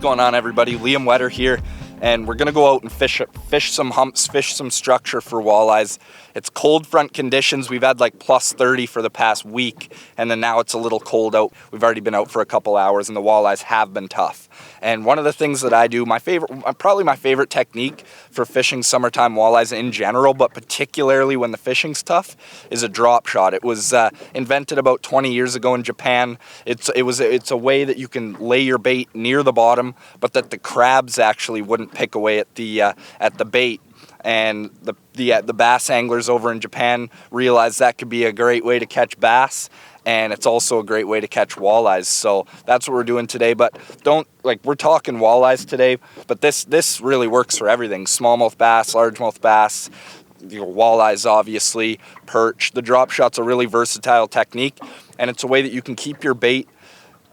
going on, everybody? Liam Wetter here, and we're gonna go out and fish some humps, fish some structure for walleyes. It's cold front conditions. We've had like plus 30 for the past week, and then now it's a little cold out. We've already been out for a couple hours, and the walleyes have been tough. And one of the things that I do, probably my favorite technique for fishing summertime walleyes in general, but particularly when the fishing's tough, is a drop shot. It was invented about 20 years ago in Japan. It's a way that you can lay your bait near the bottom, but that the crabs actually wouldn't pick away at the bait. And the bass anglers over in Japan realized that could be a great way to catch bass, and it's also a great way to catch walleyes. So that's what we're doing today. But we're talking walleyes today, but this really works for everything: smallmouth bass, largemouth bass, walleyes, obviously, perch. The drop shot's a really versatile technique, and it's a way that you can keep your bait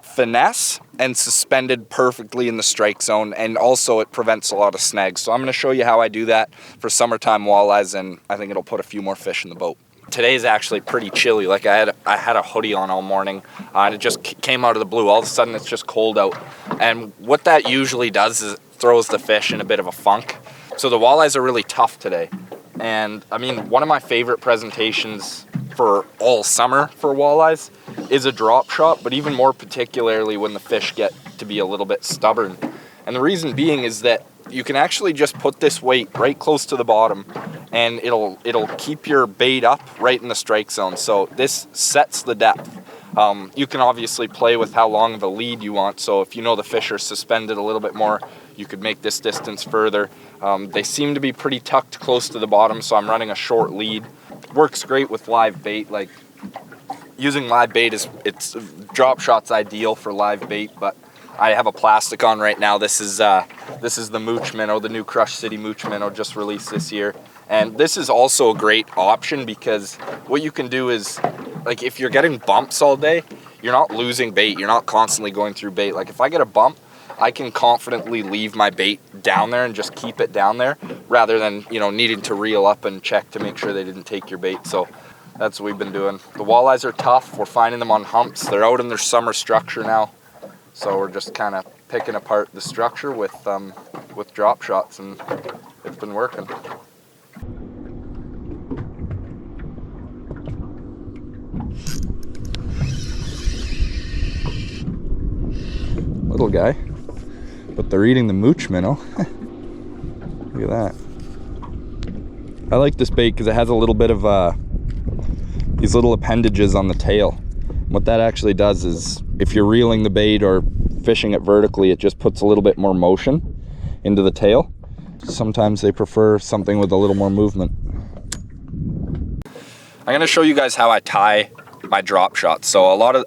finesse and suspended perfectly in the strike zone, and also it prevents a lot of snags. So I'm going to show you how I do that for summertime walleyes, and I think it'll put a few more fish in the boat. Today's actually pretty chilly. Like I had a hoodie on all morning, and it just came out of the blue. All of a sudden it's just cold out, and what that usually does is it throws the fish in a bit of a funk. So the walleyes are really tough today, and I mean, one of my favorite presentations for all summer for walleyes is a drop shot, but even more particularly when the fish get to be a little bit stubborn. And the reason being is that you can actually just put this weight right close to the bottom, and it'll keep your bait up right in the strike zone. So this sets the depth. You can obviously play with how long of a lead you want. So if you know the fish are suspended a little bit more, you could make this distance further. They seem to be pretty tucked close to the bottom, so I'm running a short lead. Works great with live bait. Like using live bait it's drop shot's ideal for live bait, but I have a plastic on right now. This is the Mooch Minnow, the new Crush City Mooch Minnow, just released this year. And this is also a great option because what you can do is, like, if you're getting bumps all day, you're not losing bait. You're not constantly going through bait. Like if I get a bump, I can confidently leave my bait down there and just keep it down there rather than, needing to reel up and check to make sure they didn't take your bait. So that's what we've been doing. The walleyes are tough. We're finding them on humps. They're out in their summer structure now. So we're just kind of picking apart the structure with drop shots, and it's been working. Little guy, but they're eating the Mooch Minnow. Look at that. I like this bait because it has a little bit of these little appendages on the tail. What that actually does is, if you're reeling the bait or fishing it vertically, it just puts a little bit more motion into the tail. Sometimes they prefer something with a little more movement. I'm going to show you guys how I tie my drop shots. So a lot of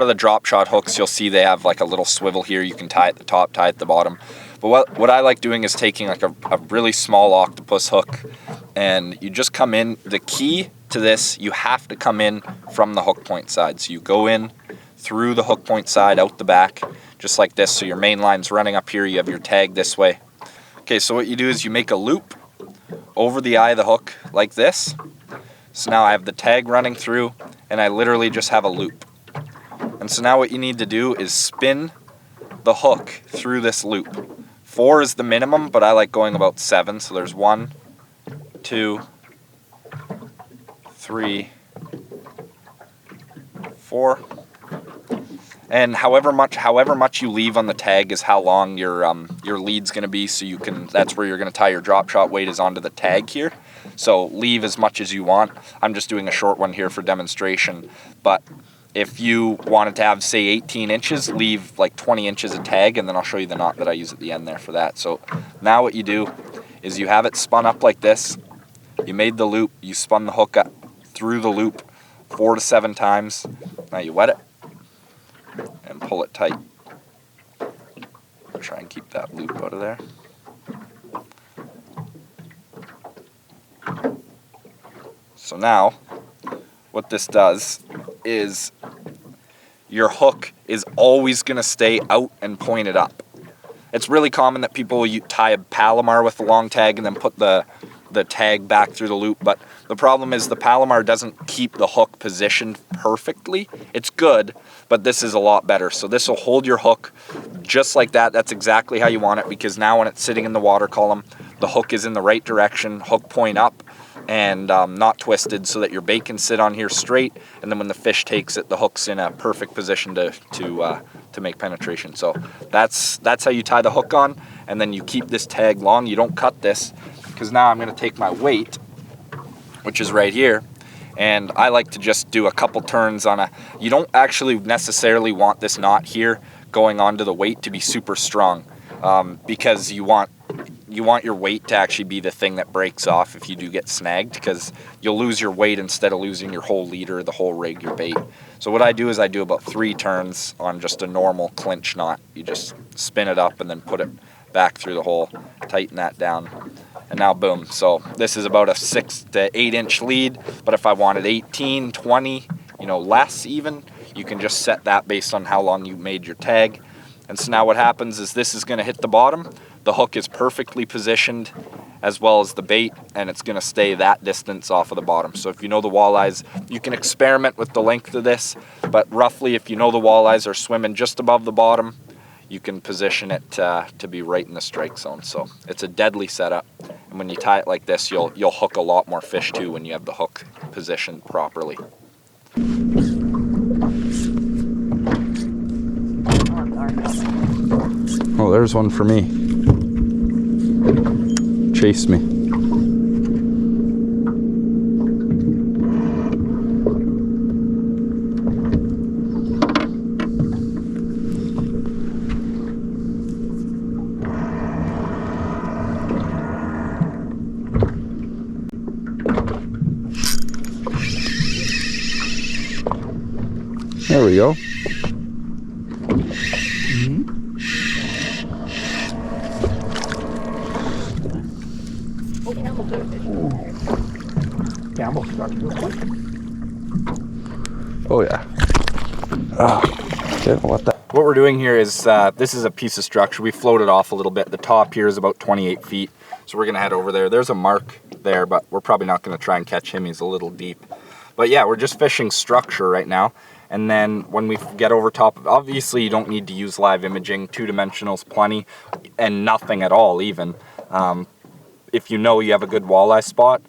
the drop shot hooks, you'll see they have like a little swivel here. You can tie at the top, tie at the bottom. But what I like doing is taking like a really small octopus hook, and you just come in. The key to this, you have to come in from the hook point side. So you go in through the hook point side, out the back, just like this. So your main line's running up here. You have your tag this way. Okay, so what you do is you make a loop over the eye of the hook like this. So now I have the tag running through, and I literally just have a loop. And so now what you need to do is spin the hook through this loop. 4 is the minimum, but I like going about 7. So there's 1, 2, 3, 4. And however much you leave on the tag is how long your lead's going to be. So that's where you're going to tie your drop shot weight, is onto the tag here. So leave as much as you want. I'm just doing a short one here for demonstration. But if you wanted to have, say, 18 inches, leave like 20 inches of tag, and then I'll show you the knot that I use at the end there for that. So now what you do is you have it spun up like this. You made the loop. You spun the hook up through the loop 4 to 7 times. Now you wet it and pull it tight. Try and keep that loop out of there. So now what this does is your hook is always going to stay out and pointed up. It's really common that people will tie a Palomar with a long tag and then put the the tag back through the loop. But the problem is the Palomar doesn't keep the hook positioned perfectly. It's good, but this is a lot better. So this will hold your hook just like that. That's exactly how you want it, because now when it's sitting in the water column, the hook is in the right direction, hook point up, and not twisted, so that your bait can sit on here straight, and then when the fish takes it, the hook's in a perfect position to make penetration. So that's how you tie the hook on, and then you keep this tag long. You don't cut this, because now I'm going to take my weight, which is right here, and I like to just do a couple turns on you don't actually necessarily want this knot here going onto the weight to be super strong, because you want your weight to actually be the thing that breaks off if you do get snagged, because you'll lose your weight instead of losing your whole leader, the whole rig, your bait. So what I do is I do about 3 turns on just a normal clinch knot. You just spin it up and then put it back through the hole, tighten that down, and now boom. So this is about a 6 to 8 inch lead, but if I wanted 18, 20, less even, you can just set that based on how long you made your tag. And so now what happens is this is going to hit the bottom. The hook is perfectly positioned as well as the bait, and it's going to stay that distance off of the bottom. So if you know the walleyes, you can experiment with the length of this, but roughly if you know the walleyes are swimming just above the bottom, you can position it to be right in the strike zone. So it's a deadly setup, and when you tie it like this, you'll hook a lot more fish too when you have the hook positioned properly. Oh, there's one for me. Chase me. There we go. Oh yeah. Okay, what we're doing here is this is a piece of structure. We floated off a little bit. The top here is about 28 feet. So we're gonna head over there. There's a mark there, but we're probably not gonna try and catch him. He's a little deep. But yeah, we're just fishing structure right now. And then when we get over top of, obviously you don't need to use live imaging. 2-dimensional's plenty, and nothing at all even. If you know you have a good walleye spot,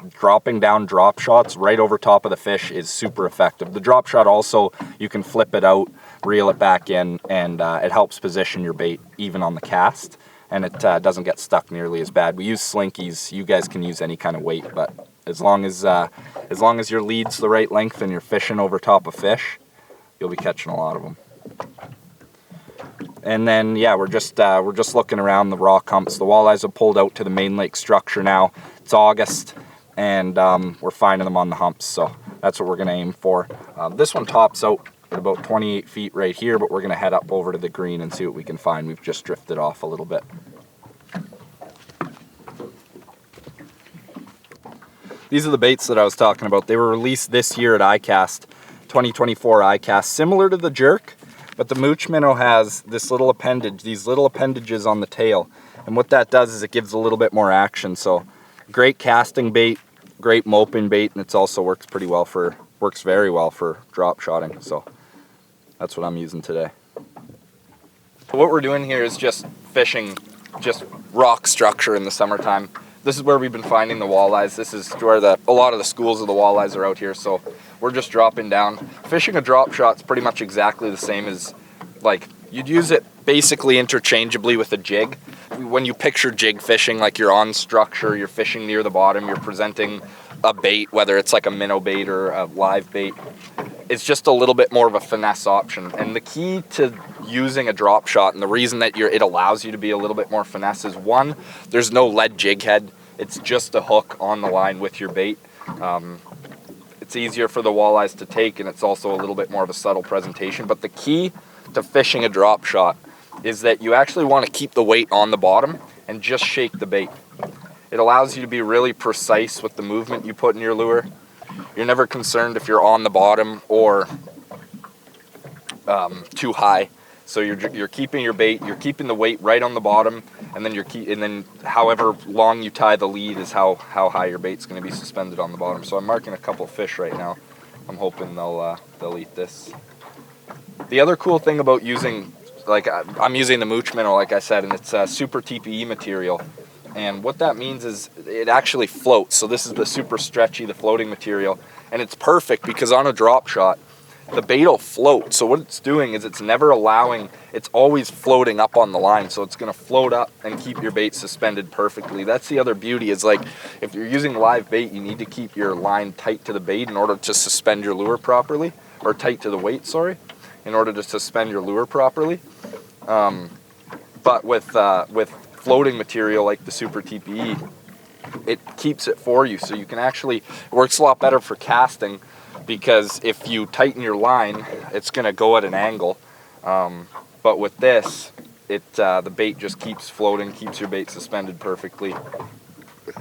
dropping down drop shots right over top of the fish is super effective. The drop shot also, you can flip it out, reel it back in, and it helps position your bait even on the cast, and it doesn't get stuck nearly as bad. We use slinkies. You guys can use any kind of weight, but as long as your lead's the right length and you're fishing over top of fish, you'll be catching a lot of them. And then yeah, we're just looking around the rock humps. The walleyes have pulled out to the main lake structure now. It's August, and we're finding them on the humps, so that's what we're going to aim for. This one tops out at about 28 feet right here, but we're going to head up over to the green and see what we can find. We've just drifted off a little bit. These are the baits that I was talking about. They were released this year at ICAST, 2024 ICAST, similar to the jerk, but the mooch minnow has this little appendage, these little appendages on the tail, and what that does is it gives a little bit more action. So great casting bait, great moping bait, and it also works very well for drop shotting. So that's what I'm using today. What we're doing here is just fishing just rock structure in the summertime. This is where we've been finding the walleyes. This is where a lot of the schools of the walleyes are out here. So we're just dropping down. Fishing a drop shot's pretty much exactly the same as, like, you'd use it basically interchangeably with a jig. When you picture jig fishing, like you're on structure, you're fishing near the bottom, you're presenting a bait, whether it's like a minnow bait or a live bait. It's just a little bit more of a finesse option. And the key to using a drop shot, and the reason that it allows you to be a little bit more finesse, is one, there's no lead jig head. It's just a hook on the line with your bait. It's easier for the walleyes to take, and it's also a little bit more of a subtle presentation. But the key to fishing a drop shot is that you actually want to keep the weight on the bottom and just shake the bait. It allows you to be really precise with the movement you put in your lure. You're never concerned if you're on the bottom or too high. So you're keeping your bait, you're keeping the weight right on the bottom, and then however long you tie the lead is how high your bait's going to be suspended on the bottom. So I'm marking a couple fish right now. I'm hoping they'll eat this. The other cool thing about using, like I'm using the Mooch Minnow, like I said, and it's super TPE material. And what that means is it actually floats. So this is the super stretchy, the floating material, and it's perfect because on a drop shot, the bait will float. So what it's doing is it's always floating up on the line. So it's gonna float up and keep your bait suspended perfectly. That's the other beauty, is like if you're using live bait, you need to keep your line tight to the bait in order to suspend your lure properly, or tight to the weight, sorry, in order to suspend your lure properly. But with floating material like the Super TPE, it keeps it for you. So you can actually, it works a lot better for casting, because if you tighten your line, it's going to go at an angle. But with this, the bait just keeps floating, keeps your bait suspended perfectly.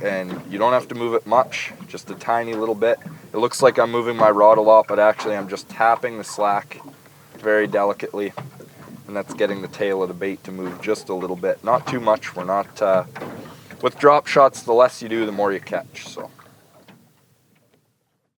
And you don't have to move it much, just a tiny little bit. It looks like I'm moving my rod a lot, but actually I'm just tapping the slack very delicately. And that's getting the tail of the bait to move just a little bit. Not too much. We're not, with drop shots, the less you do, the more you catch. So.